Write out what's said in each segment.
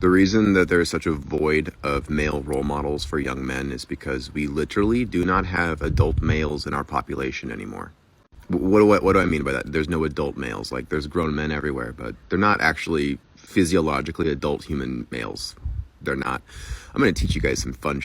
The reason that there's such a void of male role models for young men is because we literally do not have adult males in our population anymore. What do I mean by that? There's no adult males. Like, there's grown men everywhere, but they're not actually physiologically adult human males. They're not. I'm going to teach you guys some fun shit.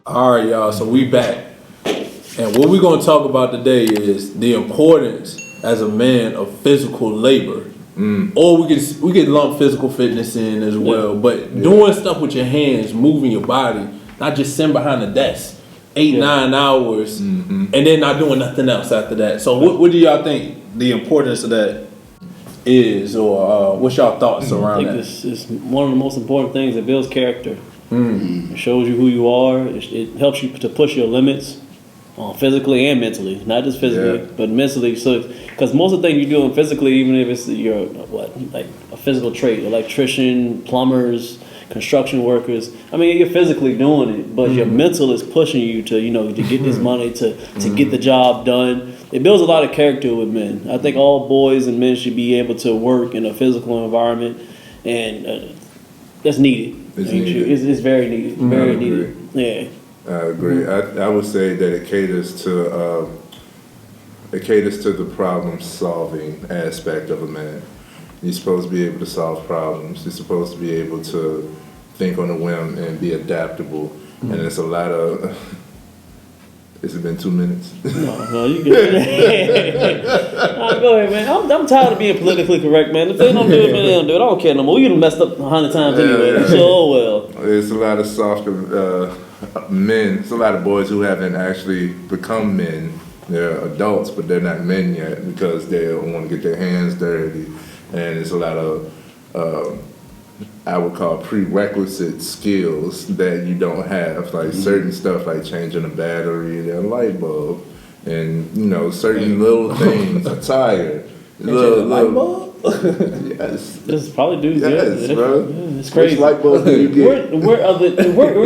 All right, y'all, so we back. And what we're going to talk about today is the importance as a man of physical labor. Or we could lump physical fitness in as well. But doing stuff with your hands, moving your body, not just sitting behind the desk 8-9 hours and then not doing nothing else after that. So what do y'all think the importance of that is, or what's y'all thoughts around that? I think this is one of the most important things. That builds character. It shows you who you are. It helps you to push your limits, physically and mentally. Not just physically, but mentally. So, because most of the things you're doing physically, even if it's like a physical trait, electrician, plumbers, construction workers. I mean, you're physically doing it, but your mental is pushing you to to get this money, to get the job done. It builds a lot of character with men. I think all boys and men should be able to work in a physical environment, and that's needed. It's very needed. Very needed. Yeah. I agree. I would say that it caters to the problem solving aspect of a man. You're supposed to be able to solve problems. You're supposed to be able to think on a whim and be adaptable. And it's a lot of. Has it been 2 minutes? No, you good. Go ahead, man. I'm tired of being politically correct, man. If they don't do it, man, they don't do it. I don't care no more. You done messed up 100 times anyway. So, oh well. There's a lot of softer men. It's a lot of boys who haven't actually become men. They're adults, but they're not men yet because they don't want to get their hands dirty. And it's a lot of I would call prerequisite skills that you don't have, like certain stuff like changing a battery and a light bulb, and certain little things, a tire. Light bulb? Yes. This probably dudes. Yes, bro. Yeah, it's crazy. Which light bulb do you get? We're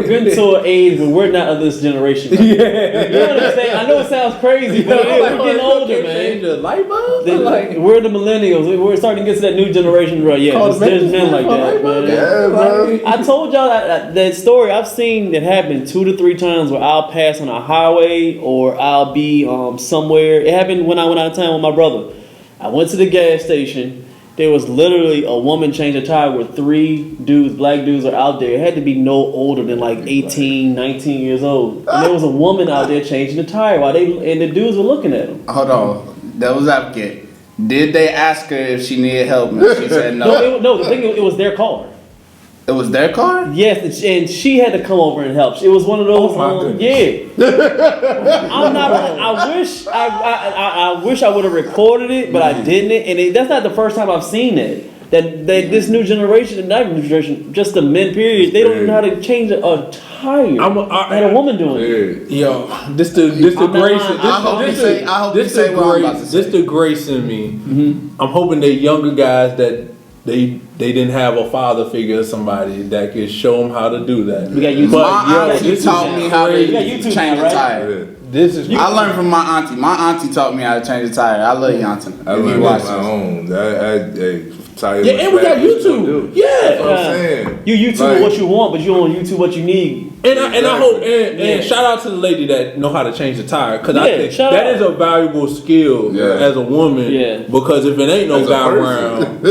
getting to an age where we're not of this generation. Right? You know what I'm saying? I know it sounds crazy, but we're getting older, man. Change a light bulb? We're the millennials. We're starting to get to that new generation, bro. Yeah, there's men like that, man. Yeah, bro. I told y'all that story I've seen it happen 2 to 3 times where I'll pass on a highway or I'll be somewhere. It happened when I went out of town with my brother. I went to the gas station. There was literally a woman change a tire where 3 dudes, black dudes, are out there. It had to be no older than like 18, 19 years old. And there was a woman out there changing the tire and the dudes were looking at them. Hold on, devil's advocate. Did they ask her if she needed help? And she said no. No, the thing it was their car. It was their car? Yes, and she had to come over and help. It was one of those. I'm not. I wish I would have recorded it, but I didn't. And that's not the first time I've seen it. That this new generation, not new generation, just the men. Period. They don't even know how to change a tire. I had a woman doing it. Yo, this the grace in me. I'm hoping that younger guys that they didn't have a father figure or somebody that could show them how to do that. We got YouTube. My auntie taught me how to change a tire. This is. I learned from my auntie. My auntie taught me how to change a tire. I love you, auntie. I learned on my own. Yeah, and we got YouTube. Yeah, that's what I'm saying. You YouTube what you want, but you don't YouTube what you need. And I hope and shout out to the lady that know how to change the tire, because I think that is a valuable skill as a woman. Yeah. Because if it ain't no guy around,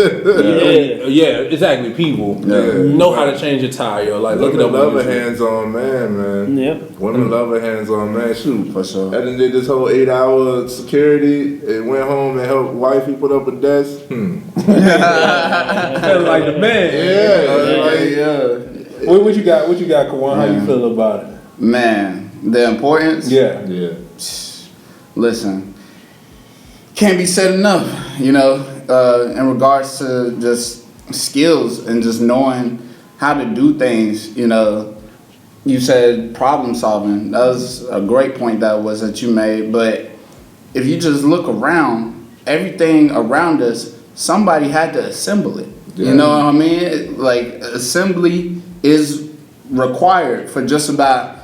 exactly, people know how to change a tire. Like look at them. Love a hands-on man. Yep. Women love a hands-on man. Shoot, for sure. I done did this whole 8-hour security and went home and helped wifey put up a desk. Like the man. What you got? What you got, KWUN? How you feel about it? Man, the importance. Yeah. Listen, can't be said enough. In regards to just skills and just knowing how to do things. you said problem solving. That was a great point that you made. But if you just look around, everything around us, somebody had to assemble it. Yeah. You know what I mean? Like, assembly is required for just about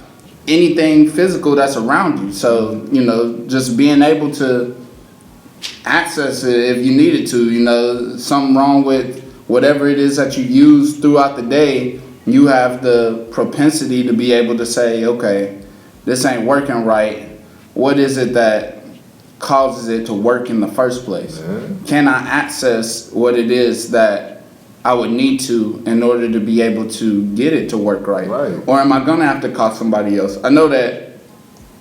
anything physical that's around you. So, you know, just being able to access it if you needed to, you know, something wrong with whatever it is that you use throughout the day, you have the propensity to be able to say, okay, this ain't working right. What is it that causes it to work in the first place? Can I access what it is that I would need to in order to be able to get it to work right? Or am I gonna have to call somebody else? I know that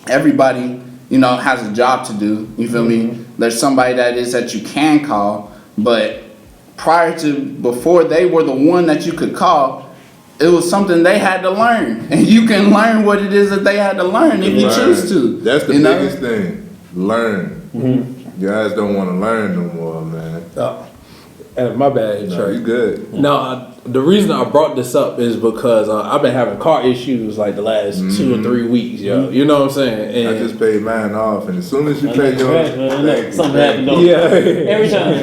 everybody, you know, has a job to do, you feel me? There's somebody that you can call, but before they were the one that you could call, it was something they had to learn. And you can learn what it is that they had to learn if you choose to. That's the biggest thing. Learn. Guys don't want to learn no more, man. My bad, No, you good. No, the reason I brought this up is because I've been having car issues like the last 2 or 3 weeks, yo. You know what I'm saying? And I just paid mine off, and as soon as you pay your something happened though. Every time.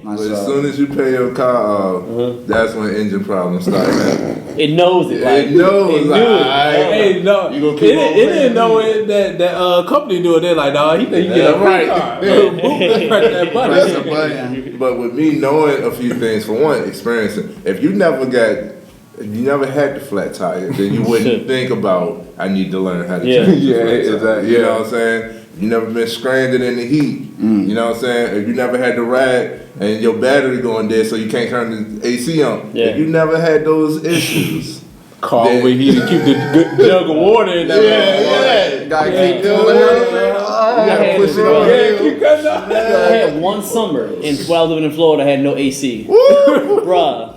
but as soon as you pay your car off, that's when engine problems start happening. It knows it. Like, It knows. It knew Like, it. hey, no, You gonna it keep on didn't know it that company do it. They're like, dog, he think you get a free car. Let's press that button. Press the button. But with me knowing a few things, for one, experiencing, if you never had the flat tire, then you wouldn't think about, I need to learn how to change the flat tire. exactly. You know what I'm saying? You never been stranded in the heat. You know what I'm saying? If you never had to ride and your battery going dead so you can't turn the AC on. Yeah. If you never had those issues. Car Then- where he to keep the good jug of water in there. Gotta keep pulling Yeah, push it bro. on. Yeah, keep cutting up. I had one summer while living in Florida, I had no AC. Bruh.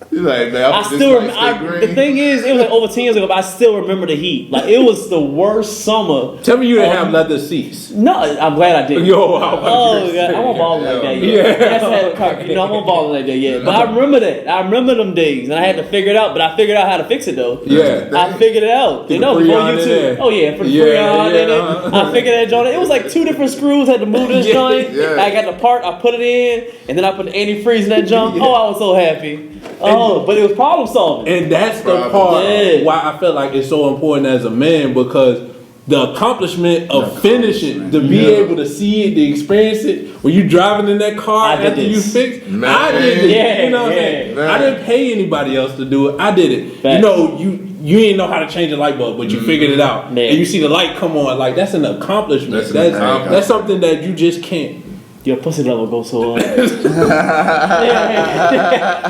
You're like, man, I still remember. The thing is, it was like over 10 years ago, but I still remember the heat. Like, it was the worst summer. Tell me you didn't have leather seats. No, I'm glad I did. Yo, Oh, God, I won't ball like that yet. That's that car. You know, I won't ball like that yet. But I remember that. I remember them days, and I had to figure it out. But I figured out how to fix it though. Yeah. I figured it out. You know, before YouTube. Oh yeah, for the Freon in it. I figured that joint. It was like 2 different screws. Had to move this joint. Yeah. I got the part. I put it in, and then I put the antifreeze in that junk. Oh, I was so happy. Oh, but it was problem solving. And that's the part Yeah. why I feel like it's so important as a man, because the accomplishment of finishing, to be able to see it, to experience it, when you driving in that car I did after you this. fixed, Man. I did it. Yeah, You know what I'm yeah. saying? Man. I didn't pay anybody else to do it. I did it. Facts. You know, you ain't know how to change a light bulb, but you figured it out. Yeah. And you see the light come on, like that's an accomplishment. That's an accomplishment. That's something that you just can't. Your pussy level goes so up.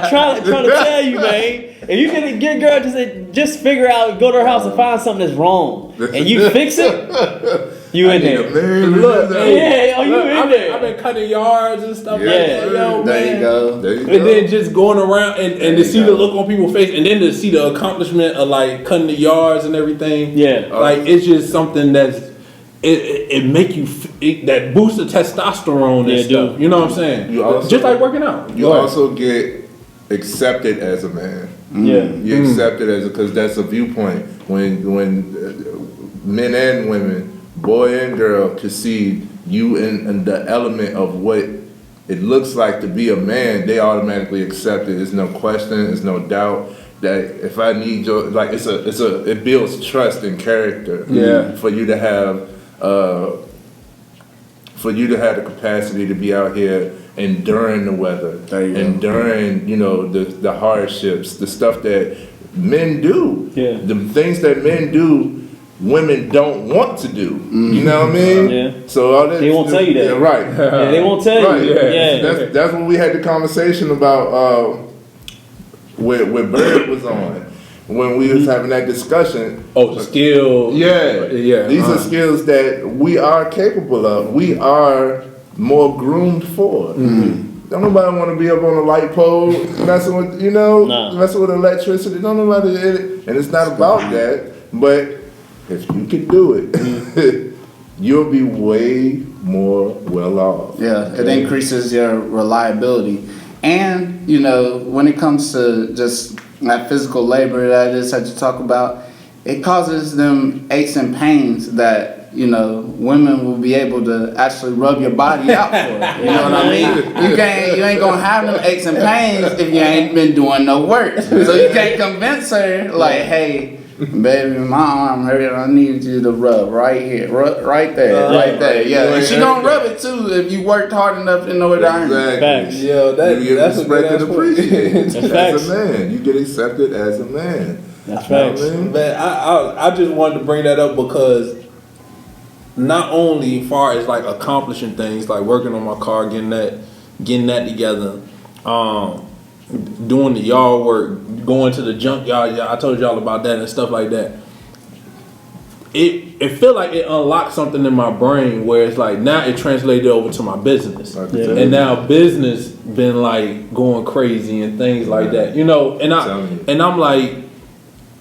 Trying to tell you, man. If you can get a girl to say, just figure out, go to her house and find something that's wrong, and you fix it, you in there. Look, hey, Yeah, you in I've there. been cutting yards and stuff. Yeah. Like that. Yo, There man. you go. There you And go. then just going around and to see the look on people's face, and then to see the accomplishment of like cutting the yards and everything. Yeah. Like it's just something that's it make you that boosts the testosterone and Yeah, stuff. dude. You know what I'm saying? You also- just like working out. You also get accepted as a man. Yeah. You accepted as because that's a viewpoint. When men and women, boy and girl, can see you in the element of what it looks like to be a man, they automatically accept it. There's no question. There's no doubt that if I need your it builds trust and character. Yeah. For you to have the capacity to be out here enduring the weather, There you go. enduring, the hardships, the stuff that men do. Yeah. The things that men do, women don't want to do. You know what I mean? Yeah. So all that They won't tell you that. Yeah, right. Yeah, they won't tell Right. you. Yeah. That's when we had the conversation about where Bird was on. When we was having that discussion. Oh, the skill. Yeah. These are skills that we are capable of. We are more groomed for. Don't nobody want to be up on a light pole messing with, Nah. messing with electricity. Don't nobody, and it's not about that. But if you can do it, you'll be way more well off. Yeah, it increases your reliability. And, when it comes to just that physical labor that is that you talk about, it causes them aches and pains that, you know, women will be able to actually rub your body out for. You know what I mean? You ain't gonna have them aches and pains if you ain't been doing no work. So you can't convince her like, hey, baby, my arm hurt. I need you to rub right here, right there, right there. Yeah, and she gonna rub it too if you worked hard enough to know where to earn it. Facts. Yeah, that's respect and appreciated That's as facts. a man. You get accepted as a man. That's You know facts. what I mean? Man, I just wanted to bring that up because not only far as like accomplishing things, like working on my car, getting that together, doing the yard work, going to the junkyard. I told y'all about that and stuff like that. It feel like it unlocked something in my brain where it's like now it translated over to my business, and now business been like going crazy and things like that, you know. And I'm like,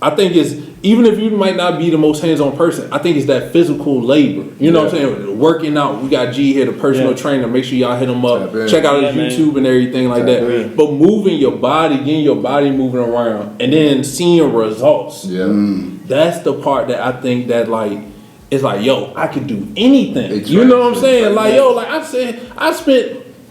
I think it's, even if you might not be the most hands-on person, I think it's that physical labor. You know what I'm saying? Working out. We got G here, the personal trainer. Make sure y'all hit him up. Check out his YouTube and everything like that. But moving your body, getting your body moving around, and then seeing results. Yeah. That's the part that I think that like, it's like, yo, I could do anything. You know what I'm saying? Like, yo, like I said,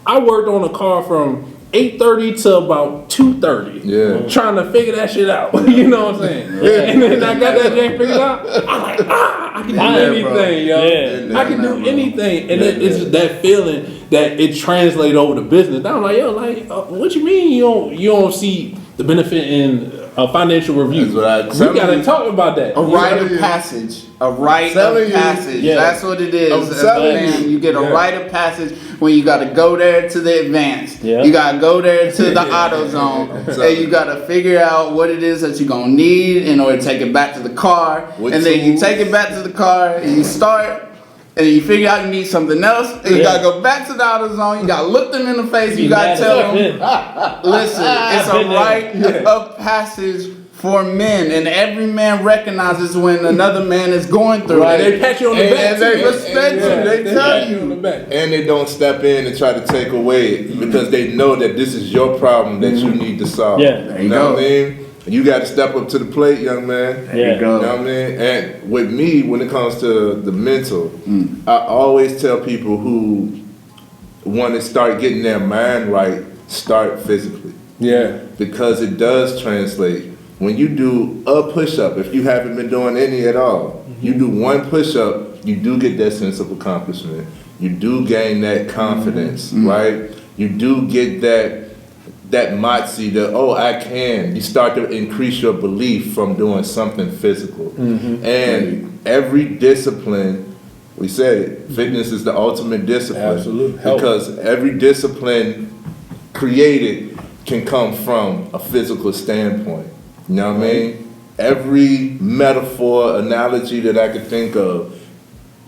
I worked on a car from 8:30 to about 2:30. Yeah. Trying to figure that shit out. You know what I'm saying? And then I got that thing figured out. I'm like, I can do anything, yo. I can do anything. And it's just that feeling that it translates over to business. Now I'm like, yo, like, what you mean you don't see the benefit in a financial review? We gotta talk about that. A rite of passage. A rite of passage. Yeah. That's what it is. As a man, you get a rite of passage when you got to go there to the advanced. Yeah. You got to go there to the auto zone. And you got to figure out what it is that you're going to need in order to take it back to the car. And then you take it back to the car and you start. And you figure out you need something else, and you gotta go back to the auto zone. You gotta look them in the face. You gotta tell them, "Listen, it's a rite of passage for men, and every man recognizes when another man is going through it. They pat you on the back, and they respect you. They tell you, and they don't step in and try to take away it because they know that this is your problem that you need to solve. There you know what I mean? You got to step up to the plate, young man. There you go. You know what I mean? And with me, when it comes to the mental, I always tell people who want to start getting their mind right, start physically. Yeah. Because it does translate. When you do a push-up, if you haven't been doing any at all, you do one push-up, you do get that sense of accomplishment. You do gain that confidence, right? You do get that moxie that, oh, I can. You start to increase your belief from doing something physical. And every discipline, we said it, fitness is the ultimate discipline. Absolutely. Because every discipline created can come from a physical standpoint. You know what I mean? Every metaphor, analogy that I could think of,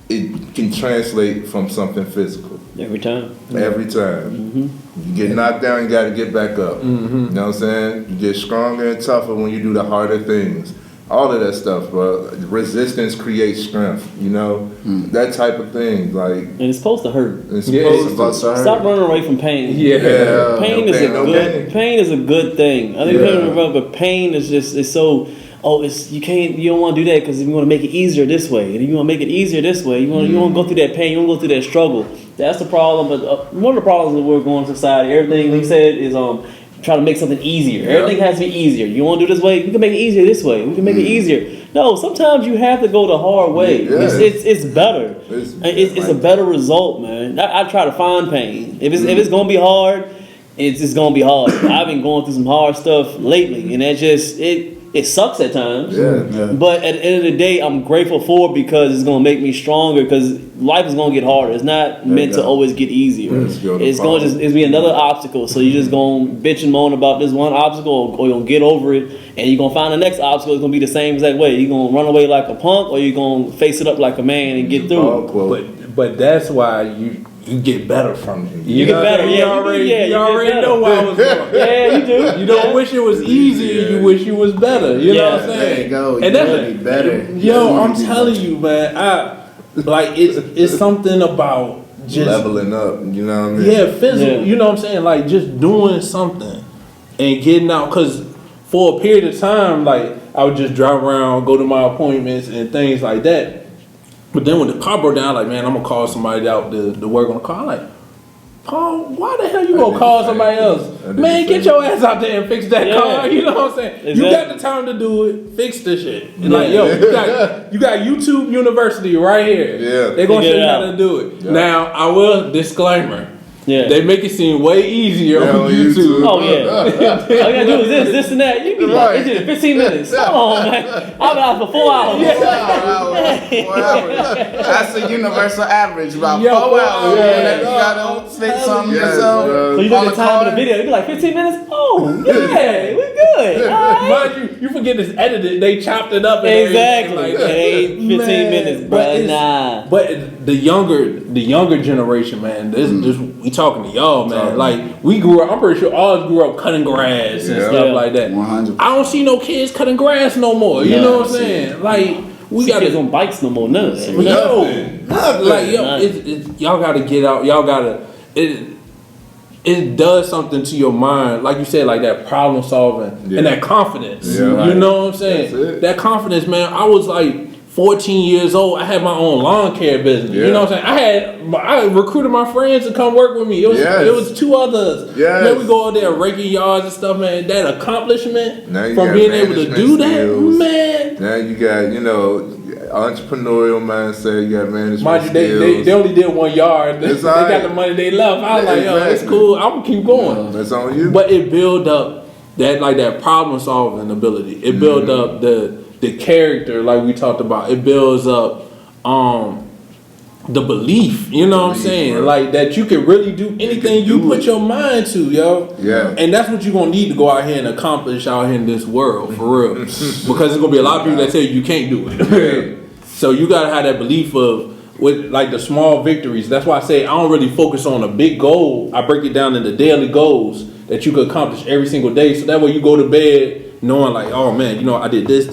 it can translate from something physical. Every time. Every time. You get knocked down, you got to get back up. You know what I'm saying? You get stronger and tougher when you do the harder things. All of that stuff, bro. Resistance creates strength, you know? That type of thing. Like, and it's supposed to hurt. It's supposed to hurt. Stop running away from pain. Pain is a good thing. I think but pain is just, it's so, you don't want to do that because you want to make it easier this way. And you want to make it easier this way. You want to go through that pain. You want to go through that struggle. That's the problem. But one of the problems that we're going to society, everything he said is trying to make something easier. Everything has to be easier. You want to do this way? We can make it easier this way. We can make it easier. No, sometimes you have to go the hard way. It's better. It's a better result, man. I try to find pain. If it's gonna be hard, it's just gonna be hard. I've been going through some hard stuff lately, and it sucks at times. But at the end of the day, I'm grateful for it because it's gonna make me stronger. Because life is gonna get harder. It's not meant to always get easier. It's gonna be another obstacle. So you're just gonna bitch and moan about this one obstacle, or you're gonna get over it, and you're gonna find the next obstacle. It's gonna be the same exact way. You're gonna run away like a punk, or you're gonna face it up like a man and get through it. But that's why you get better from it. You get better. You already know where I was going. Yeah, you do. You don't wish it was easier. You wish you was better. You know what I'm saying? There you go. And that's better. Yo, I'm telling you, man. It's something about just leveling up. You know what I mean? Yeah, physical. You know what I'm saying? Like just doing something and getting out. Cause for a period of time, like I would just drive around, go to my appointments and things like that. But then when the car broke down, like, man, I'm gonna call somebody out to work on the car. I'm like, Paul, why the hell you gonna call somebody else? Man, get your ass out there and fix that car. You know what I'm saying? Exactly. You got the time to do it. Fix this shit. And like, yo, you got YouTube University right here. Yeah. They're gonna show you how to do it. Yeah. Now, I will disclaimer. Yeah. They make it seem way easier on YouTube. Oh yeah. All you gotta do is this and that. You be like, it's just 15 minutes. Come on, man. I've been out for 4 hours. 4 hours. That's the universal average, about 4 hours. You gotta fix something yourself. So you look at the time of the video, you be like 15 minutes? Oh, yeah, we good. Mind you forget it's edited. They chopped it up. Exactly. Like, it ain't 15 minutes, bro. Nah. But the younger generation, man, this we talking to y'all, man. Like, we grew up, I'm pretty sure all of us grew up cutting grass and stuff like that. 100%. I don't see no kids cutting grass no more. You know what I'm saying? Like, we got kids on bikes no more. None of that. Nothing. Like, yo, y'all gotta get out. Y'all gotta. It does something to your mind, like you said, like that problem solving and that confidence. You know what I'm saying? That confidence, man. I was like 14 years old. I had my own lawn care business. You know what I'm saying? I recruited my friends to come work with me. It was 2 others. Then we go out there raking yards and stuff, man. That accomplishment from being able to do skills. That, man. Now you got, entrepreneurial mindset. You got management Mind you, skills. they only did 1 yard. They got the money they left. I was like, yo, it's cool. I'm gonna keep going. That's on you. But it built up that problem solving ability. It built up the character, like we talked about. It builds up the belief, you know what I'm saying? Bro. Like that you can really do anything you put your mind to, yo. Yeah. And that's what you're gonna need to go out here and accomplish out here in this world, for real. Because there's gonna be a lot of people that tell you can't do it. So you gotta have that belief with like the small victories. That's why I say I don't really focus on a big goal. I break it down into daily goals that you could accomplish every single day. So that way you go to bed knowing like, oh man, I did this,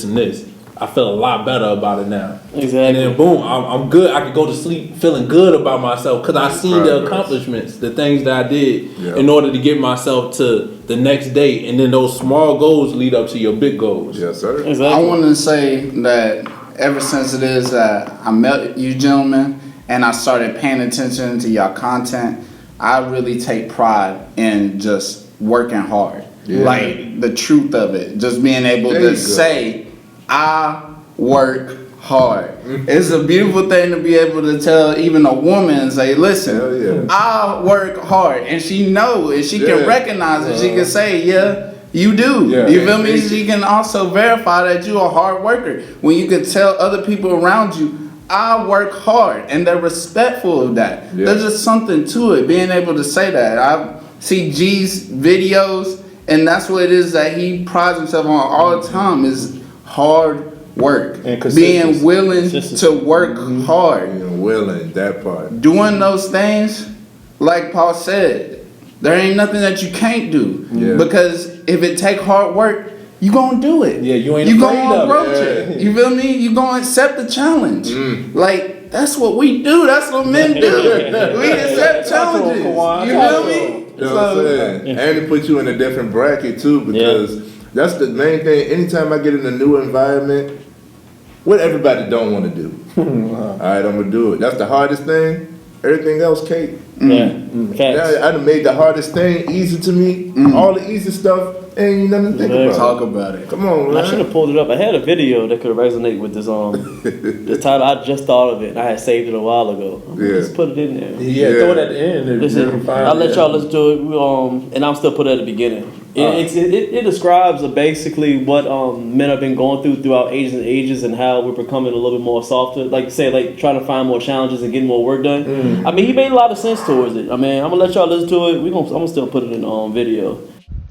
and this. I feel a lot better about it now. Exactly. And then boom, I'm good. I could go to sleep feeling good about myself because I seen the accomplishments, the things that I did in order to get myself to the next day. And then those small goals lead up to your big goals. Yes, sir. Exactly. I want to say that ever since it is that I met you gentlemen and I started paying attention to y'all content, I really take pride in just working hard. Yeah. Like the truth of it. Just being able to say, I work hard. It's a beautiful thing to be able to tell even a woman and say, listen, I work hard. And she know it. She can recognize it. She can say, yeah, you do. Yeah. You feel me? She can also verify that you're a hard worker. When you can tell other people around you, I work hard. And they're respectful of that. Yeah. There's just something to it, being able to say that. I see G's videos, and that's what it is that he prides himself on all the time is hard work, and being willing to work hard, being willing, that part, doing those things. Like Paul said, there ain't nothing that you can't do because if it take hard work, you gonna do it. Yeah, you ain't afraid gonna of approach it. You feel me? You gonna accept the challenge. Like that's what we do. That's what men do. We accept challenges. You feel me? You know what I'm saying? And it puts you in a different bracket too because. That's the main thing. Anytime I get in a new environment, what everybody don't want to do. All right, I'm gonna do it. That's the hardest thing. Everything else, cake. I done made the hardest thing easy to me. All the easy stuff ain't nothing to think about. Talk about it. Come on, man. I should have pulled it up. I had a video that could resonate with this the title. I just thought of it and I had saved it a while ago. Just put it in there. Throw it at the end. Listen, I'll let y'all listen to it. And I'm still put it at the beginning. It describes basically what men have been going throughout ages and how we're becoming a little bit more softer. Like say, like trying to find more challenges and getting more work done. I mean, he made a lot of sense towards it. I mean, I'm gonna let y'all listen to it. I'm gonna still put it in video.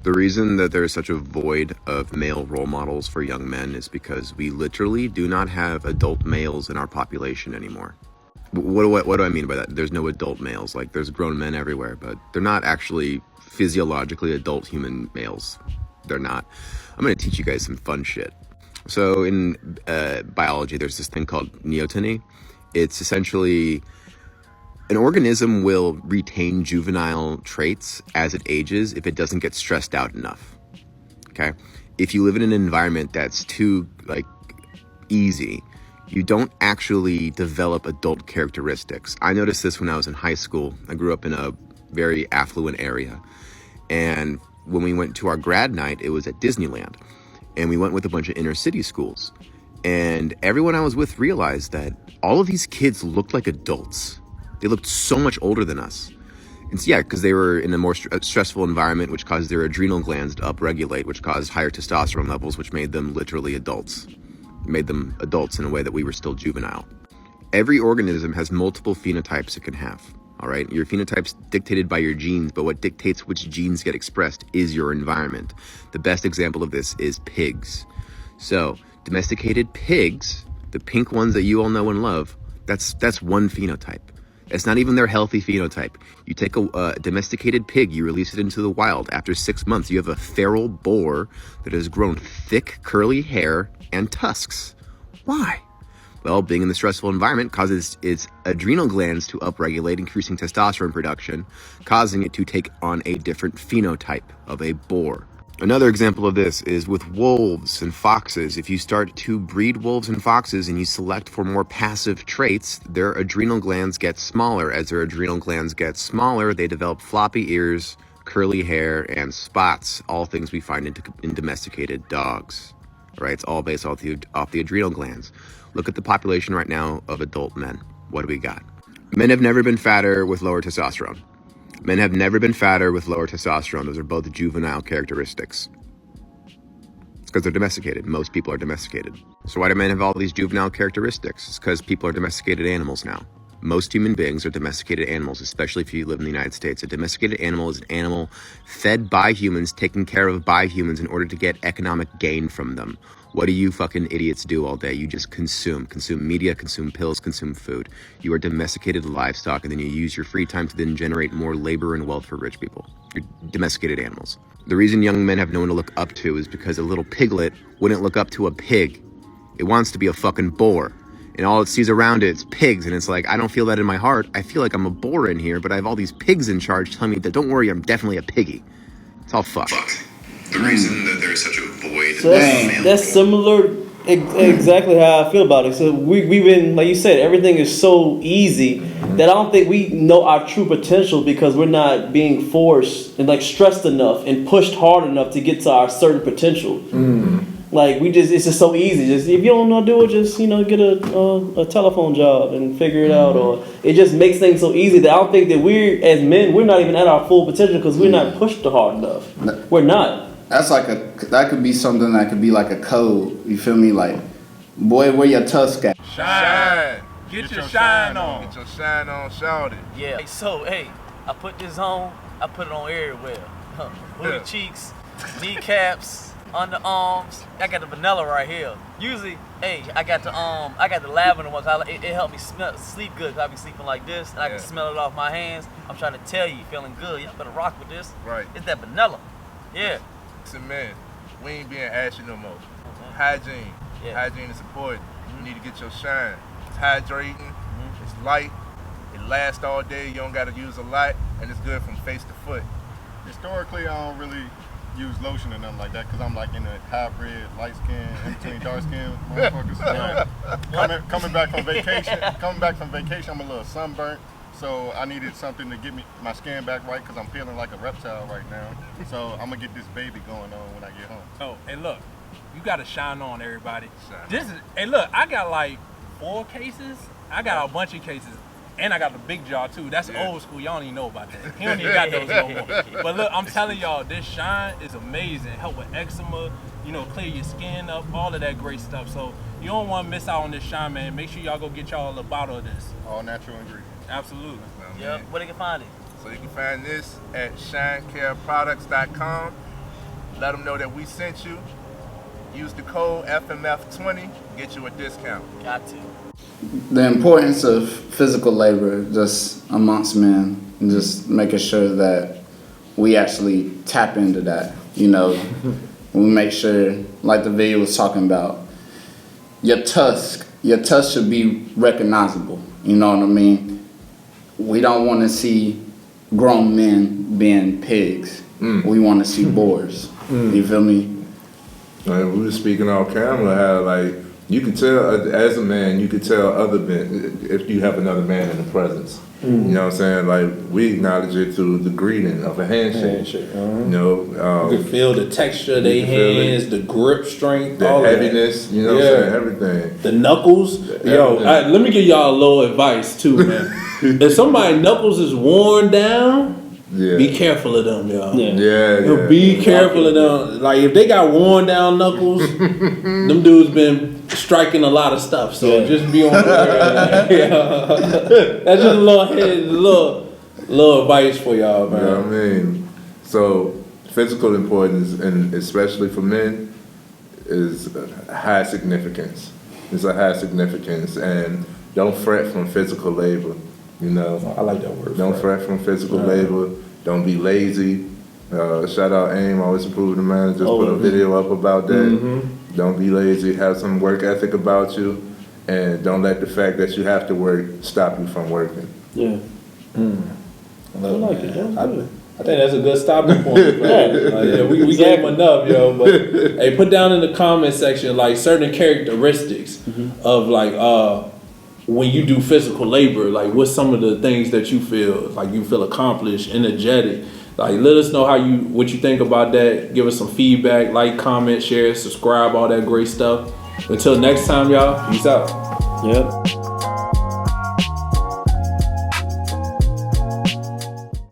The reason that there's such a void of male role models for young men is because we literally do not have adult males in our population anymore. What do I mean by that? There's no adult males. Like there's grown men everywhere, but they're not actually physiologically adult human males. They're not. I'm going to teach you guys some fun shit. So in biology, there's this thing called neoteny. It's essentially an organism will retain juvenile traits as it ages if it doesn't get stressed out enough. Okay, if you live in an environment that's too like easy, you don't actually develop adult characteristics. I noticed this when I was in high school. I grew up in a very affluent area, and when we went to our grad night, it was at Disneyland, and we went with a bunch of inner city schools, and everyone I was with realized that all of these kids looked like adults. They looked so much older than us. And so, yeah, because they were in a more stressful environment, which caused their adrenal glands to upregulate, which caused higher testosterone levels, which made them literally adults. It made them adults in a way that we were still juvenile. Every organism has multiple phenotypes it can have. All right, your phenotype's dictated by your genes, but what dictates which genes get expressed is your environment. The best example of this is pigs. So, domesticated pigs, the pink ones that you all know and love, that's one phenotype. It's not even their healthy phenotype. You take a domesticated pig, you release it into the wild. After 6 months, you have a feral boar that has grown thick, curly hair and tusks. Why? Well, being in the stressful environment causes its adrenal glands to upregulate, increasing testosterone production, causing it to take on a different phenotype of a boar. Another example of this is with wolves and foxes. If you start to breed wolves and foxes and you select for more passive traits, their adrenal glands get smaller. As their adrenal glands get smaller, they develop floppy ears, curly hair, and spots, all things we find in domesticated dogs. Right? It's all based off the adrenal glands. Look at the population right now of adult men. What do we got? Men have never been fatter with lower testosterone. Men have never been fatter with lower testosterone. Those are both juvenile characteristics. It's because they're domesticated. Most people are domesticated. So why do men have all these juvenile characteristics? It's because people are domesticated animals now. Most human beings are domesticated animals, especially if you live in the United States. A domesticated animal is an animal fed by humans, taken care of by humans in order to get economic gain from them. What do you fucking idiots do all day? You just consume media, consume pills, consume food. You are domesticated livestock, and then you use your free time to then generate more labor and wealth for rich people. You're domesticated animals. The reason young men have no one to look up to is because a little piglet wouldn't look up to a pig. It wants to be a fucking boar. And all it sees around it is pigs, and it's like, I don't feel that in my heart. I feel like I'm a boar in here, but I have all these pigs in charge telling me that, don't worry, I'm definitely a piggy. It's all fucked. The reason that there's such a void. So that's similar, exactly how I feel about it. So we've been, like you said, everything is so easy that I don't think we know our true potential because we're not being forced and like stressed enough and pushed hard enough to get to our certain potential. Like it's just so easy. Just if you don't know how to do it, just get a telephone job and figure it out. Or it just makes things so easy that I don't think that as men we're not even at our full potential because we're not pushed hard enough. We're not. That's that could be something that could be like a code. You feel me? Like, boy, where your tusk at? Shine. Get your shine on. Get your shine on, shout it. Yeah. So, hey, I put this on. I put it on everywhere. Booty cheeks, kneecaps, underarms. I got the vanilla right here. Usually, hey, I got the lavender ones. It helped me sleep good. 'Cause I be sleeping like this, and I can smell it off my hands. I'm trying to tell you, feeling good. Y'all better rock with this. Right. It's that vanilla. Yeah. Listen, man, we ain't being ashy no more. Hygiene. Yeah. Hygiene is important. You need to get your shine. It's hydrating. It's light. It lasts all day. You don't got to use a lot, and it's good from face to foot. Historically, I don't really use lotion or nothing like that because I'm like in a hybrid, light skin, in between dark skin motherfuckers. Coming back from vacation, I'm a little sunburnt. So I needed something to get my skin back right because I'm feeling like a reptile right now. So I'm gonna get this baby going on when I get home. Oh, hey look, you gotta shine on, everybody. Hey look, I got like 4 cases. I got a bunch of cases. And I got the big jar too. That's old school. Y'all don't even know about that. He don't even got those no more. But look, I'm telling y'all, this shine is amazing. Help with eczema, clear your skin up, all of that great stuff. So you don't want to miss out on this shine, man. Make sure y'all go get y'all a bottle of this. All natural ingredients. Absolutely. Yep. Where they can find it? So you can find this at shinecareproducts.com. Let them know that we sent you. Use the code FMF20, get you a discount. Got to. The importance of physical labor just amongst men, and just making sure that we actually tap into that. We make sure, like the video was talking about, your tusk should be recognizable. You know what I mean? We don't want to see grown men being pigs. We want to see boars. You feel me? Like, we were speaking on camera how like you could tell as a man, you could tell other men if you have another man in the presence. You know what I'm saying? Like we acknowledge it through the greeting of a handshake. You know, you can feel the texture of their hands, the grip strength, the all heaviness. You know what I'm saying? Everything. The knuckles. Yo, let me give y'all a little advice too, man. If somebody's knuckles is worn down. Yeah. Be careful of them, y'all. Yeah. Be careful of them. Like if they got worn down knuckles, them dudes been striking a lot of stuff. So just be on the That's just a little advice for y'all, man. You know what I mean? So physical importance, and especially for men, is high significance. It's a high significance, and don't fret from physical labor. You know, I like that word. Don't fret from physical labor. Don't be lazy. Shout out AIM, always improving the man. Just put a video up about that. Don't be lazy. Have some work ethic about you, and don't let the fact that you have to work stop you from working. Yeah. I like it. I think that's a good stopping point. We gave him enough, yo. But hey, put down in the comment section like certain characteristics of like when you do physical labor, like what's some of the things that you feel accomplished, energetic. Like let us know what you think about that. Give us some feedback, like, comment, share, subscribe, all that great stuff. Until next time, y'all, peace out. Yep.